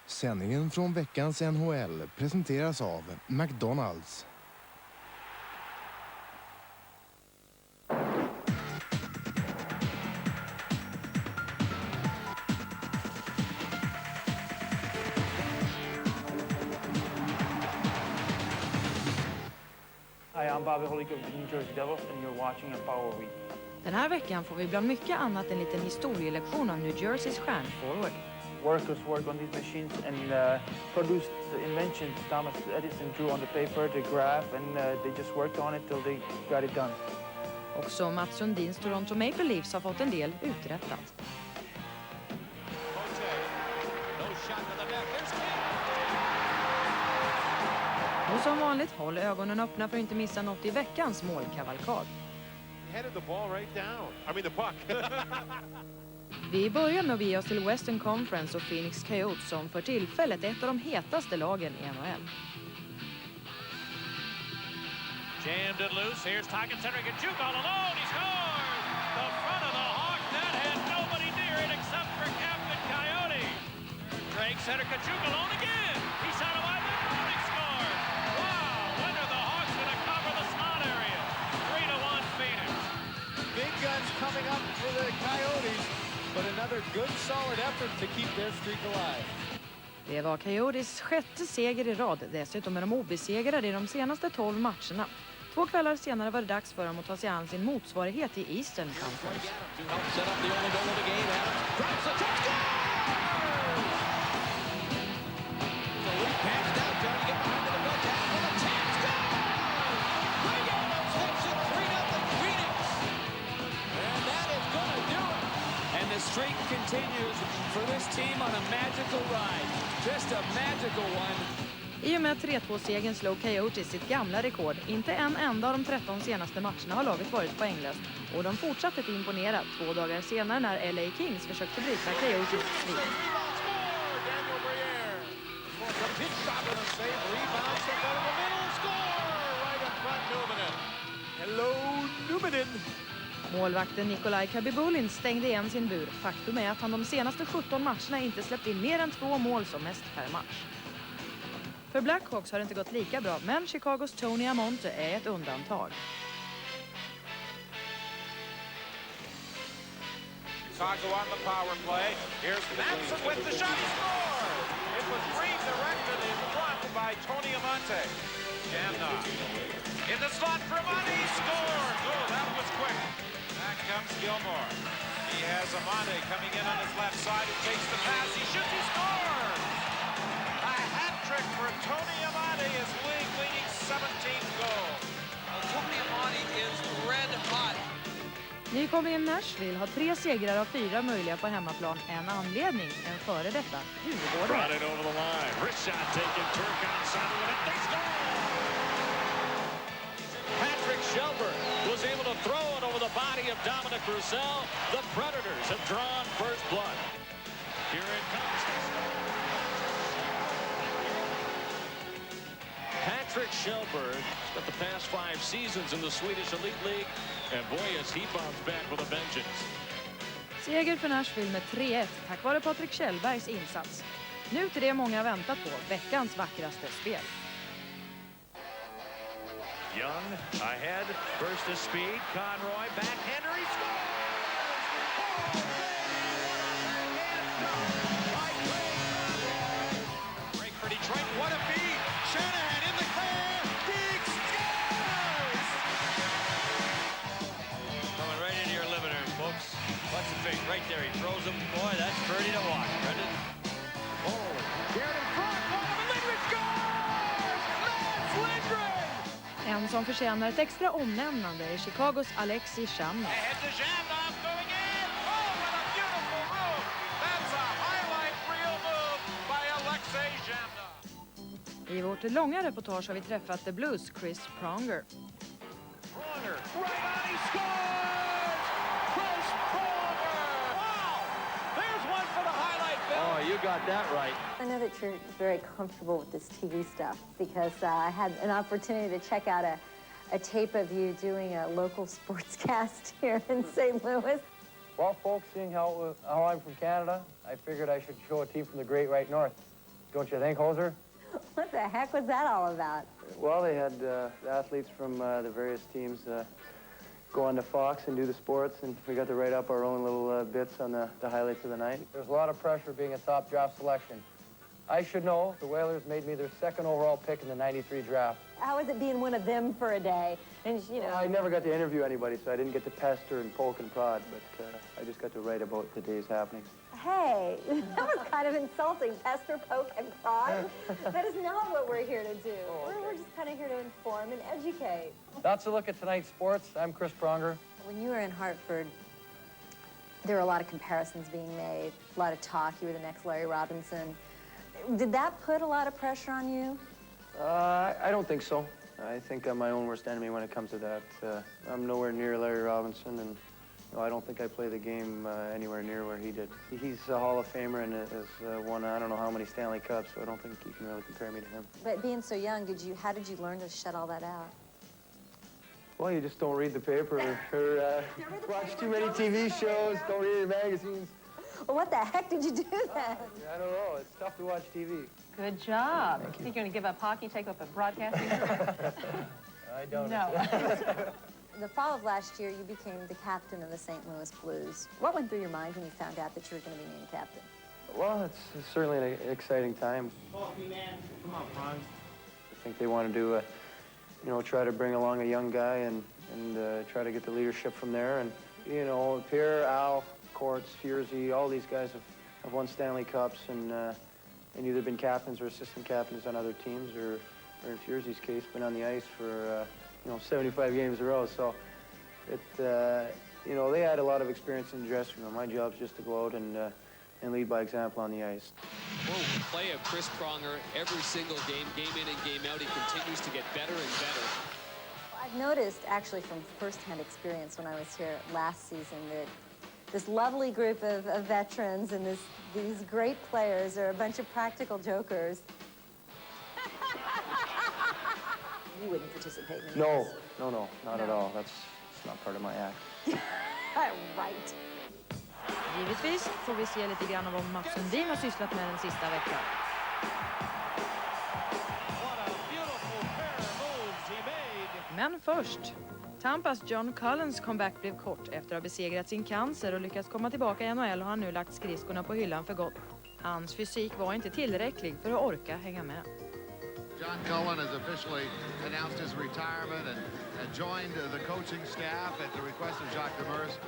Sändningen från veckans NHL presenteras av McDonald's. Hi, I'm Bobby Holik of the New Jersey Devils and you're watching a Power Week. Den här veckan får vi bland mycket annat en liten historielektion av New Jerseys stjärnforward. Workers work on these machines and produced the inventions Thomas Edison drew on the paper, the graph, and they just worked on it till they got it done. Också Mats Sundins Toronto Maple Leafs har fått en del uträttat. Och som vanligt, håll ögonen öppna för att inte missa något i veckans målkavalkad. Vi börjar med att ge oss till Western Conference och Phoenix Coyotes som för tillfället är ett av de hetaste lagen i NHL. Jammed and loose. Here's Tocchet center. Kachuk all alone. He scores! The front of the Hawk net had nobody near it except for Captain Coyote. Drake center. Kachuk alone again. He's out of wide open. He scores! Wow! When are the Hawks going to cover the slot area? 3-1 Phoenix. Big guns coming up for the Coyotes, but another good solid effort to keep their streak alive. Det var Coyotes sjätte seger i rad. Dessutom är de obesegrade i de senaste 12 matcherna. 2 kvällar senare var det dags för dem att ta sig an sin motsvarighet i Eastern Conference. The streak continues for this team on a magical ride. Just a magical one. I och med 3-2-segern slog Coyotes sitt gamla rekord. Inte en enda av de 13 senaste matcherna har laget varit poänglöst. Och de fortsatte att imponera 2 dagar senare när LA Kings försökte bryta Coyotes svit. Hello, Numinen! Målvakten Nikolaj Kabibulin stängde igen sin bur. Faktum är att han de senaste 17 matcherna inte släppt in mer än 2 mål som mest per match. För Blackhawks har det inte gått lika bra, men Chicagos Tony Amonte är ett undantag. Chicago on the power play. Here's Manson with the shot. He scores! It was redirected in front by Tony Amonte. Jamna. In the slot for Amonte. He scores! Oh, that was quick. Back comes Gilmore. He has Amonte coming in on his left side. He takes the pass. He shoots. He scores! A hat trick for Tony Amonte, his league-leading 17th goal. Tony Amonte is red hot. Nykomlingen Nashville har 3 segrar av 4 möjliga på hemmaplan. En anledning, en före detta Djurgården. Patrick Shelburne was able to throw it over the body of Dominic Roussel. The Predators have drawn first blood. Here it comes. Patrick Shelburne spent the past 5 seasons in the Swedish Elite League, and boy, has he bounced back with a vengeance. Seger för Nashville med 3-1 tack vare Patrik Kjellbergs insats. Nu till det många väntat på, veckans vackraste spel. Young ahead, burst of speed, Conroy, backhander, he scores! Break for Detroit, what a beat! Shanahan in the clear, Deeks scores! Coming right into your living room, folks. Watch the fake right there, he throws them. Boy, that's pretty to watch, Brendan. Oh, Garrett in front, one of them, Lindgren scores! Lance Lindgren! En som förtjänar ett extra omnämnande är Chicagos Alexis Shamna. Ahead to Zhamnov going in. Oh, what a beautiful move. That's a highlight reel move by Alexei Zhamnov. I vårt långa reportage har vi träffat The Blues Chris Pronger. Pronger, right on, he scores! Chris Pronger! Wow! There's one for the highlight, Bill. Oh, you got that right. I know that you're very comfortable with this TV stuff because I had an opportunity to check out a tape of you doing a local sportscast here in St. Louis. Well, folks, seeing how I'm from Canada, I figured I should show a team from the great right north. Don't you think, Hoser? What the heck was that all about? Well, they had the athletes from the various teams go on to Fox and do the sports, and we got to write up our own little bits on the highlights of the night. There's a lot of pressure being a top draft selection. I should know the Whalers made me their second overall pick in the '93 draft. How was it being one of them for a day? And you know, Well, I never got to interview anybody, so I didn't get to pester and poke and prod, but I just got to write about the day's happenings. hey, that was kind of insulting. Pester, poke, and prod. That is not what we're here to do. Oh, okay. We're just kind of here to inform and educate. That's a look at tonight's sports. I'm Chris Pronger. When you were in Hartford, there were a lot of comparisons being made, a lot of talk. You were the next Larry Robinson. Did that put a lot of pressure on you? I don't think so. I think I'm my own worst enemy when it comes to that. I'm nowhere near Larry Robinson, and I don't think I play the game anywhere near where he did. He's a Hall of Famer and has won I don't know how many Stanley Cups, so I don't think you can really compare me to him. But being so young, how did you learn to shut all that out? Well, you just don't read the paper or watch too many TV shows, don't read the magazines. Well, what the heck did you do then? I don't know. It's tough to watch TV. Good job. Think you're going to give up hockey, take up a broadcasting career? I don't. No. The fall of last year, you became the captain of the St. Louis Blues. What went through your mind when you found out that you were going to be named captain? Well, it's certainly an exciting time. Coffee, man. Come on, Franz. I think they want to do try to bring along a young guy and try to get the leadership from there. And, Pierre, Al, Courts, Fierzy, all these guys have won Stanley Cups and either been captains or assistant captains on other teams or in Fierzy's case, been on the ice for, 75 games in a row. So, they had a lot of experience in the dressing room. My job's just to go out and lead by example on the ice. Play of Chris Pronger every single game, game in and game out. He continues to get better and better. I've noticed, actually, from firsthand experience when I was here last season, that this lovely group of veterans and these great players are a bunch of practical jokers. You wouldn't participate in No, not at all. It's not part of my act. Right. Givetvis får vi se lite grann av vad Mats Sundin har sysslat med den sista veckan. Men först, Tampas John Cullens comeback blev kort efter att ha besegrat sin cancer och lyckats komma tillbaka i NHL, och han nu lagt skridskorna på hyllan för gott. Hans fysik var inte tillräcklig för att orka hänga med. John Cullen has officially announced his retirement and joined the coaching staff at the request of Jacques Demers.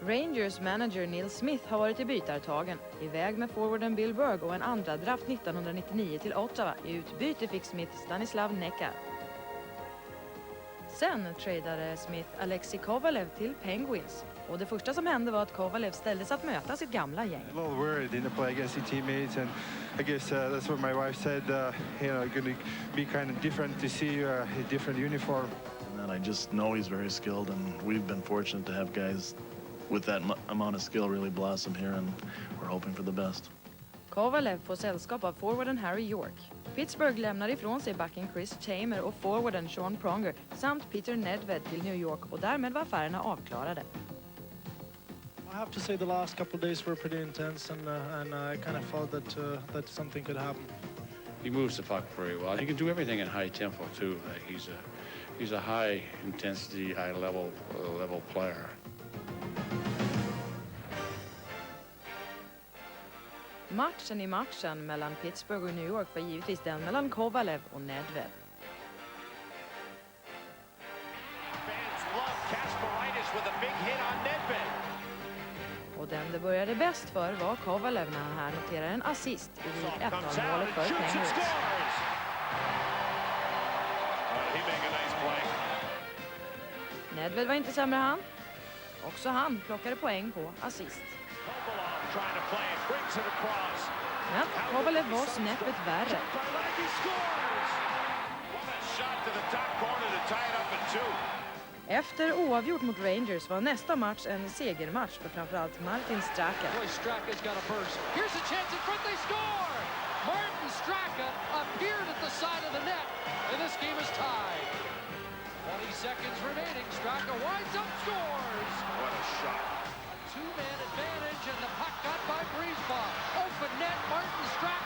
Rangers manager Neil Smith har varit i bytartagen. Iväg med forwarden Bill Berg och en andra draft 1999 till Ottawa. I utbyte fick Smith Stanislav Nekar. Sen tradade Smith Alexei Kovalev till Penguins. Och det första som hände var att Kovalev ställdes att möta sitt gamla gäng. A little worried in the play against your teammates, and I guess that's what my wife said. Going to be kind of different to see a different uniform. And I just know he's very skilled, and we've been fortunate to have guys with that amount of skill really blossom here, and we're hoping for the best. Kovalev får sällskap av forwarden Harry York. Pittsburgh lämnar ifrån sig backen Chris Tamer och forwarden Sean Pronger samt Peter Nedved till New York, och därmed var affärerna avklarade. I have to say the last couple of days were pretty intense, and I kind of felt that something could happen. He moves the puck very well. He can do everything in high tempo too. He's a high intensity, high level player. Matchen i matchen mellan Pittsburgh och New York var givetvis den mellan Kovalev och Nedved. Och den det började bäst för var Kovalev när han här noterar en assist i 1-målet för Penguins. Nedved var inte sämre han. Också han plockade poäng på assist. Men Kovalev var snäppet värre. Efter oavgjort mot Rangers var nästa match en segermatch för framförallt Martin Straka. Martin Straka appeared at the side of the net, and this game is tied. 20 seconds remaining. Straka winds up, scores. What a shot. Two-man advantage, and the puck got by Breezeball. Open net, Martin Straka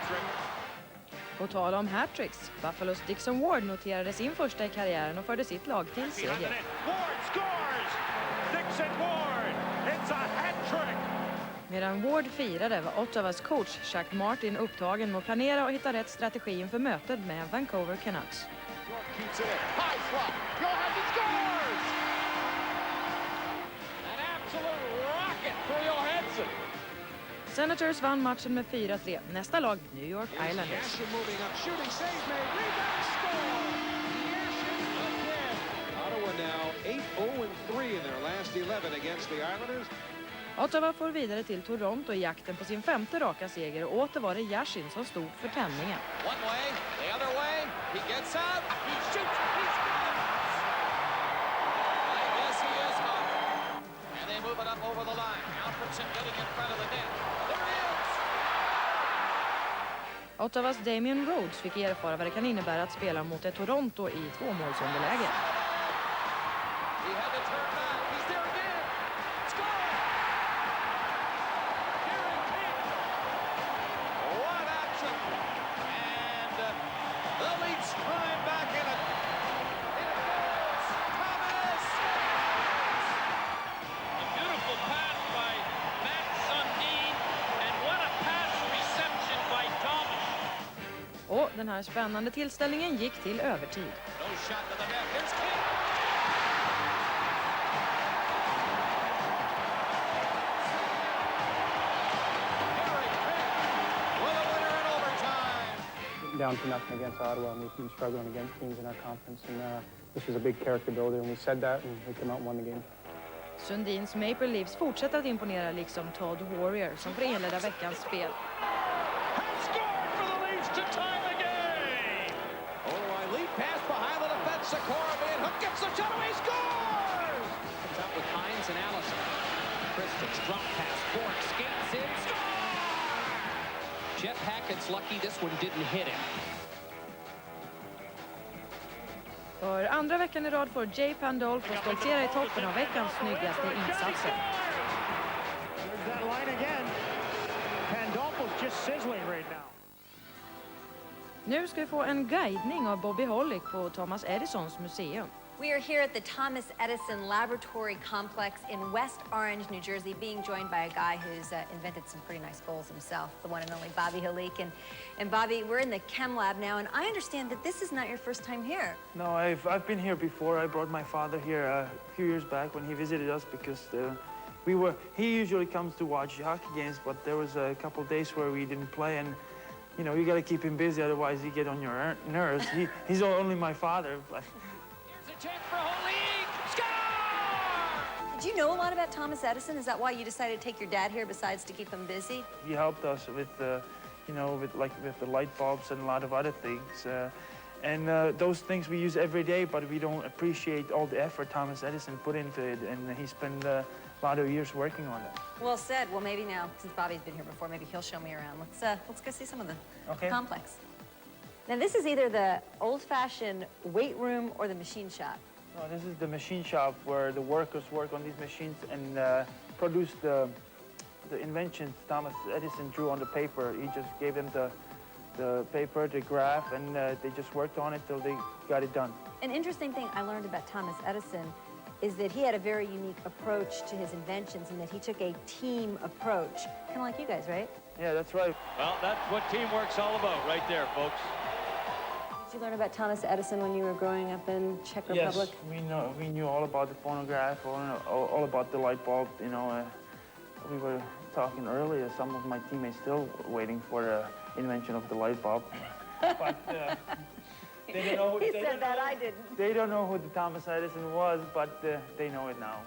hat-trick. På tal om hattricks, Buffalos Dixon Ward noterade sin första i karriären och förde sitt lag till seger. Ward scores! Dixon Ward! It's a hat-trick! Medan Ward firade var Ottawas coach Chuck Martin upptagen med att planera och hitta rätt strategi inför mötet med Vancouver Canucks. Keeps it in. High slot. Johansson scores! An absolute rocket for Johansson. Senators vann matchen med 4-3. Nästa lag, New York Islanders. Yashin moving up. Shooting save made. Rebound score! Yashin again. Ottawa now 8-0-3 in their last 11 against the Islanders. Ottawa får vidare till Toronto i jakten på sin femte raka seger och åter var det Yashin som stod för tändningen. One way, the other way. He gets up. He shoots. He scores! I guess he is hot. And they move it up over the line. Alfredson getting in front of the net. There he is! Ottawas Damian Rhodes fick erfara vad det kan innebära att spela mot ett Toronto i tvåmålsunderläge. He had to turn back. He's there again. Score! Here it came. What action! And the Leafs climb back in it. In it goes. Thomas! A beautiful pass by Matt Sundin, and what a pass reception by Thomas. Och den här spännande tillställningen gick till övertid. No shot to the net. Here's King. Down to nothing against Ottawa, and we've been struggling against teams in our conference, and this was a big character builder, and we said that, and we came out and won the game. Sundins Maple Leafs fortsätter att imponera liksom Todd Warrior som får inleda veckans spel. Has scored for the Leafs to tie the game! Oh, a lead pass behind the defense. Sikora being hooked, gets the shot away, scores! Comes out with Hines and Allison. Christian's drop pass, Bork skates in, score! Jeff Hackett's lucky this one didn't hit him. För andra veckan i rad får Jay Pandolfo stoltsera i toppen av veckans snyggaste insatser. There's that line again. Pandolfo's just sizzling right now. Nu ska vi få en guidning av Bobby Holik på Thomas Edisons museum. We are here at the Thomas Edison Laboratory Complex in West Orange, New Jersey, being joined by a guy who's invented some pretty nice goals himself, the one and only Bobby Holik. And Bobby, we're in the Chem Lab now, and I understand that this is not your first time here. No, I've been here before. I brought my father here a few years back when he visited us because he usually comes to watch hockey games, but there was a couple of days where we didn't play, and you know, you got to keep him busy, otherwise he get on your nerves. He's only my father. But Chance for Holik! Score! Did you know a lot about Thomas Edison? Is that why you decided to take your dad here besides to keep him busy? He helped us with, you know, with the light bulbs and a lot of other things. And those things we use every day, but we don't appreciate all the effort Thomas Edison put into it, and he spent a lot of years working on it. Well said. Well, maybe now, since Bobby's been here before, maybe he'll show me around. Let's go see some of the complex. Now, this is either the old-fashioned weight room or the machine shop. No, this is the machine shop where the workers work on these machines and produce the inventions Thomas Edison drew on the paper. He just gave them the paper, the graph, and they just worked on it till they got it done. An interesting thing I learned about Thomas Edison is that he had a very unique approach to his inventions and that he took a team approach. Kind of like you guys, right? Yeah, that's right. Well, that's what teamwork's all about right there, folks. Did you learn about Thomas Edison when you were growing up in Czech Republic? Yes, we knew all about the phonograph, all about the light bulb. You know, we were talking earlier. Some of my teammates still waiting for the invention of the light bulb, but they don't know. He said that, I didn't. They don't know who the Thomas Edison was, but they know it now.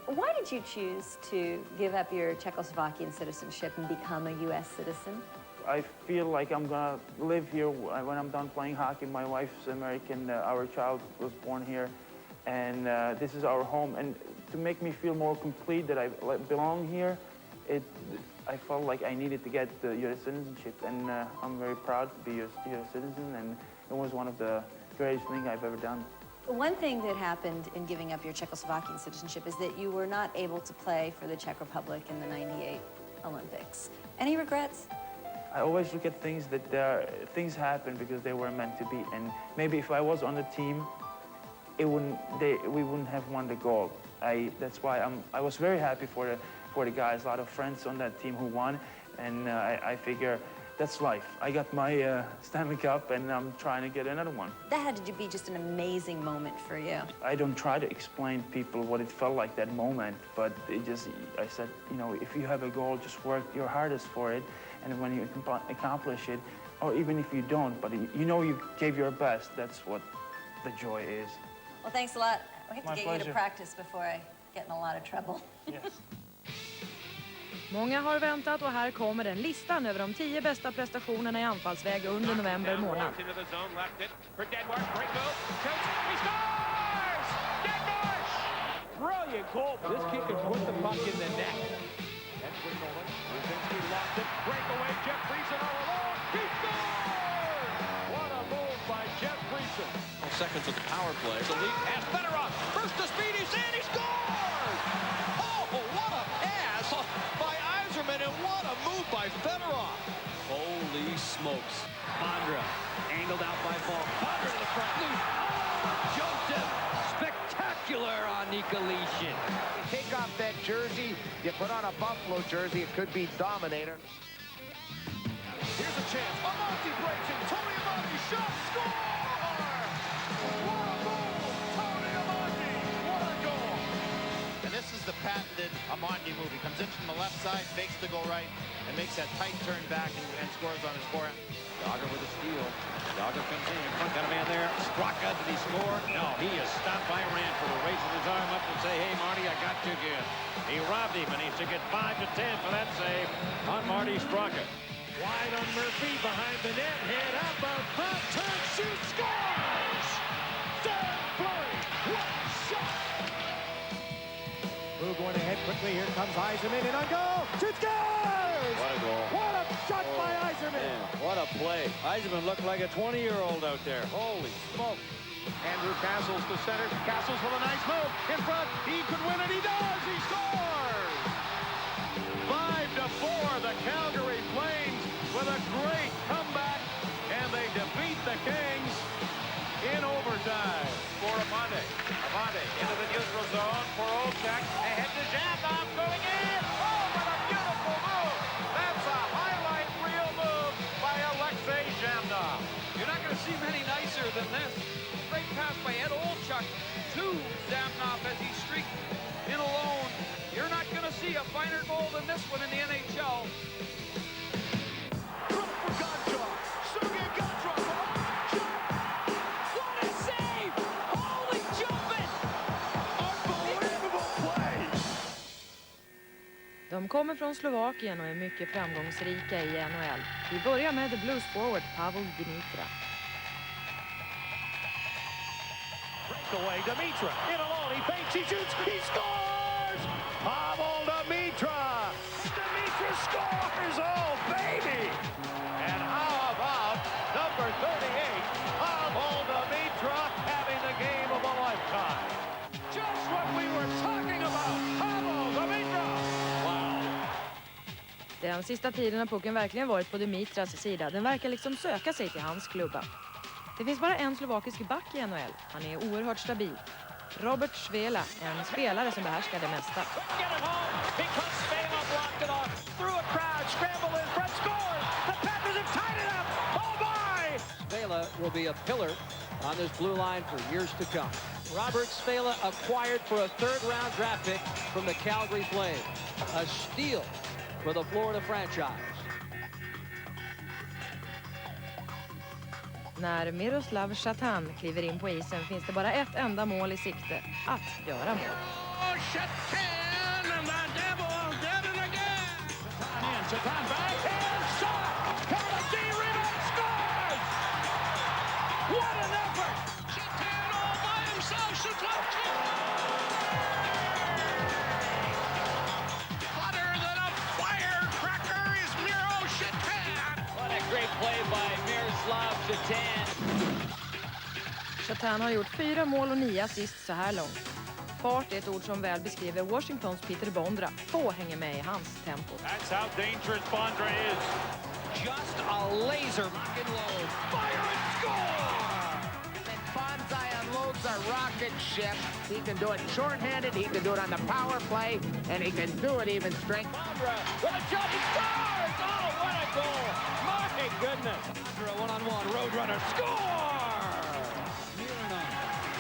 Why did you choose to give up your Czechoslovakian citizenship and become a U.S. citizen? I feel like I'm gonna live here when I'm done playing hockey. My wife's American, our child was born here, and this is our home. And to make me feel more complete that I belong here, I felt like I needed to get the U.S. citizenship, and I'm very proud to be a U.S. citizen, and it was one of the greatest things I've ever done. One thing that happened in giving up your Czechoslovakian citizenship is that you were not able to play for the Czech Republic in the '98 Olympics. Any regrets? I always look at things that things happen because they were meant to be. And maybe if I was on the team, we wouldn't have won the gold. That's why I was very happy for the guys. A lot of friends on that team who won, and I figure that's life. I got my Stanley Cup, and I'm trying to get another one. That had to be just an amazing moment for you. I don't try to explain people what it felt like that moment, but I said, you know, if you have a goal, just work your hardest for it, and when you accomplish it, or even if you don't, but you know you gave your best, that's what the joy is. Well, thanks a lot. We have to My get pleasure. you to practice before I get in a lot of trouble. Yes. Många har väntat och här kommer den listan över de 10 bästa prestationerna i anfallsväg under november månad. Brilliant goal. This kid can put the puck in the net. That's for Nolan. Ruzinski lost it. Breakaway. Jeff Friesen all alone. He scores! What a move by Jeff Friesen. Seconds of the power play. The lead pass. Fedorov. First to speed. He's in. He scores! Oh, what a pass by Yzerman, and what a move by Fedorov. Holy smokes. Mondra angled out by Falk. Mondra to the front. Loose. Oh, Joseph. Spectacular on Nikolitin. You take off that jersey, you put on a Buffalo jersey, it could be Dominator. Here's a chance. Amonte breaks in. Tony Amonte shot. Score! What a goal! Tony Amonte. What a goal! And this is the patented Amonte move. He comes in from the left side, fakes the goal right, and makes that tight turn back and scores on his forehand. Dogger with a steal. Dogger comes in front, got a man there. Straka, did he score? No, he is stopped by Ranford, raising his arm up to say, hey, Marty, I got you again. He robbed him, and he should get 5 to 10 for that save on Marty Straka. Wide on Murphy, behind the net, head up, out front, turn, shoot, scores! Third Flurry, what a shot! Blue going ahead quickly, here comes Yzerman, in on goal, shoots, scores! What a goal. What a shot by Yzerman! Man, what a play. Yzerman looked like a 20-year-old out there. Holy smoke. Andrew Castles to center. Castles with a nice move. In front. He could win it. He does. He scores. 5-4. The Calgary Flames with a great comeback. And they defeat the Kings in overtime. For Amonte. Amonte into the neutral zone for Olchek. Ahead to Zhamnov going in. Oh, what a beautiful move. That's a highlight reel move by Alexei Zhamnov. You're not going to see many nicer than this. Great pass by Ed Olchuk to Zhamnov as he streaked in alone. You're not going to see a finer goal than this one in the NHL. For Gottschalk. Sergei Gottschalk. What a save! Holy jumping! Unbelievable play! De kommer från Slovakien och är mycket framgångsrika i NHL. Vi börjar med the Blues forward Pavel Dimitra. Breakaway, Dimitra in alone, he fakes, he shoots, he scores! Pavel Dimitra! Dimitra scores! Oh, baby! And how about number 38, Pavel Dimitra having the game of a lifetime? Just what we were talking about, Pavel Dimitra! Wow! Den sista tiden har pucken verkligen varit på Dimitras sida. Den verkar liksom söka sig till hans klubba. Det finns bara en slovakisk back i NHL. Han är oerhört stabil. Robert Svela, en spelare som behärskar det mesta. Svela will be a pillar on this blue line for years to come. Robert Svela acquired for a third-round draft pick from the Calgary Flames. A steal for the Florida franchise. När Miroslav Chatan kliver in på isen finns det bara ett enda mål i sikte. Att göra mål. Chatan back and shot! Kennedy rebound scores! What an effort! Chatan all by himself, Chatan! Hotter than a firecracker is Miro Chatan! What a great play by Miroslav Chatan! Chatan har gjort 4 mål och 9 assist så här långt. Fart är ett ord som väl beskriver Washingtons Peter Bondra. Få hänger med i hans tempo. That's how dangerous Bondra is. just a laser. Fucking low. Fire and score! And Bonsai unloads a rocket ship. He can do it shorthanded, he can do it on the power play, and he can do it even strength. Barbara with a jump, he scores! Oh, what a goal! My goodness! After a one-on-one, Roadrunner score! Mironov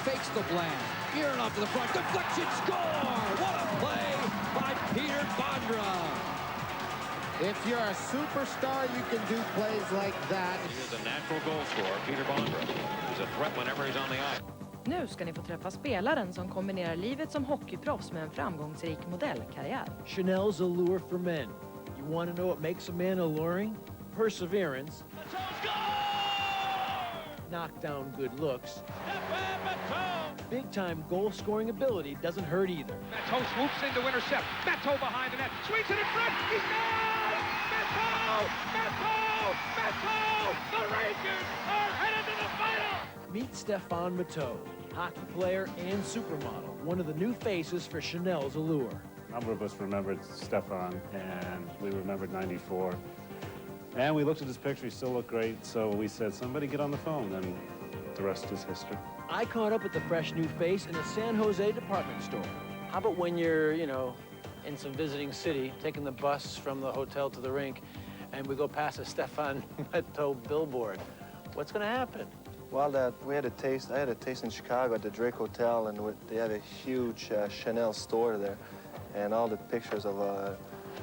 fakes the blast. Mironov to the front, deflection, score! What a play by Peter Bondra! If you're a superstar, you can do plays like that. He is a natural goal scorer, Peter Bondra. He's a threat whenever he's on the ice. Nu ska ni få träffa spelaren som kombinerar livet som hockeyproffs med en framgångsrik modellkarriär. Chanel's allure for men. You want to know what makes a man alluring? Perseverance. Knock down good looks. Big-time goal-scoring ability doesn't hurt either. Matteau swoops in to intercept. Matteau behind the net. Swings it in front. He's down! Matteau! Matteau! Matteau! The Rangers are headed to the final! Meet Stefan Matteau, hockey player and supermodel, one of the new faces for Chanel's allure. A number of us remembered Stefan, and we remembered '94. And we looked at his picture, he still looked great, so we said, somebody get on the phone, and the rest is history. I caught up with the fresh new face in a San Jose department store. How about when you're, you know, in some visiting city, taking the bus from the hotel to the rink, and we go past a Stefan Matteau billboard? What's going to happen? Well, I had a taste in Chicago at the Drake Hotel, and they have a huge Chanel store there, and all the pictures of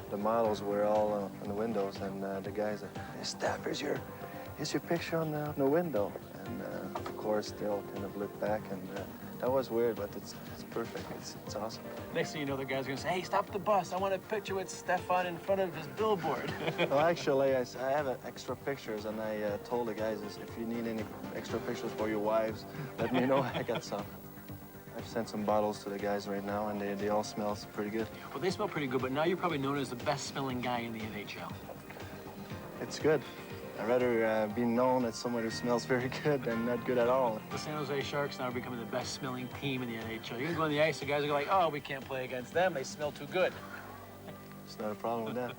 the models were all on the windows, and the guys said, "Hey, Steph, here's your picture on the window." And of course, they all kind of looked back, and that was weird, but it's perfect. It's awesome. Next thing you know, the guy's going to say, "Hey, stop the bus. I want a picture with Stefan in front of his billboard." Well, actually, I have extra pictures, and I told the guys, if you need any extra pictures for your wives, let me know. I got some. I've sent some bottles to the guys right now, and they all smell pretty good. Well, they smell pretty good, but now you're probably known as the best-smelling guy in the NHL. It's good. I'd rather be known as someone who smells very good than not good at all. The San Jose Sharks now are becoming the best-smelling team in the NHL. You can go on the ice, the guys are like, "Oh, we can't play against them. They smell too good." It's not a problem with that.